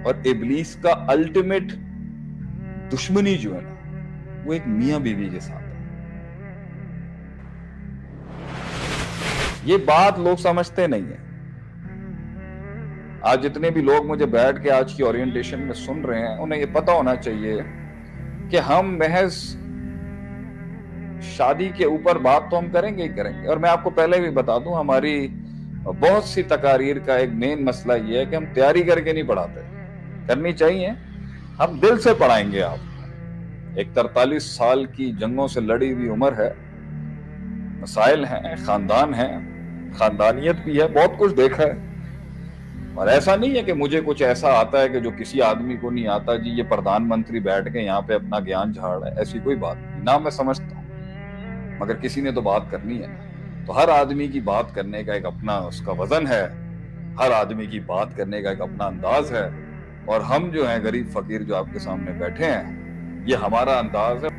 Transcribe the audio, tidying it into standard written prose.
اور ابلیس کا الٹیمیٹ دشمنی جو ہے نا وہ ایک میاں بیوی کے ساتھ ہے. یہ بات لوگ سمجھتے نہیں ہیں. آج جتنے بھی لوگ مجھے بیٹھ کے آج کی اورینٹیشن میں سن رہے ہیں انہیں یہ پتا ہونا چاہیے کہ ہم محض شادی کے اوپر بات تو ہم کریں گے ہی کریں گے. اور میں آپ کو پہلے بھی بتا دوں ہماری بہت سی تقاریر کا ایک مین مسئلہ یہ ہے کہ ہم تیاری کر کے نہیں پڑھاتے. کرنی چاہیے, ہم دل سے پڑھائیں گے. آپ ایک 43 سال کی جنگوں سے لڑی ہوئی عمر ہے, مسائل ہیں, خاندان ہیں, خاندانیت بھی ہے, بہت کچھ دیکھا ہے. اور ایسا نہیں ہے کہ مجھے کچھ ایسا آتا ہے کہ جو کسی آدمی کو نہیں آتا. جی یہ پردھان منتری بیٹھ کے یہاں پہ اپنا گیان جھاڑ ہے, ایسی کوئی بات نہیں. نہ میں سمجھتا ہوں, مگر کسی نے تو بات کرنی ہے نا. تو ہر آدمی کی بات کرنے کا ایک اپنا اس کا وزن ہے, ہر آدمی کی بات کرنے کا ایک اپنا انداز ہے. اور ہم جو ہیں غریب فقیر جو آپ کے سامنے بیٹھے ہیں, یہ ہمارا انداز ہے.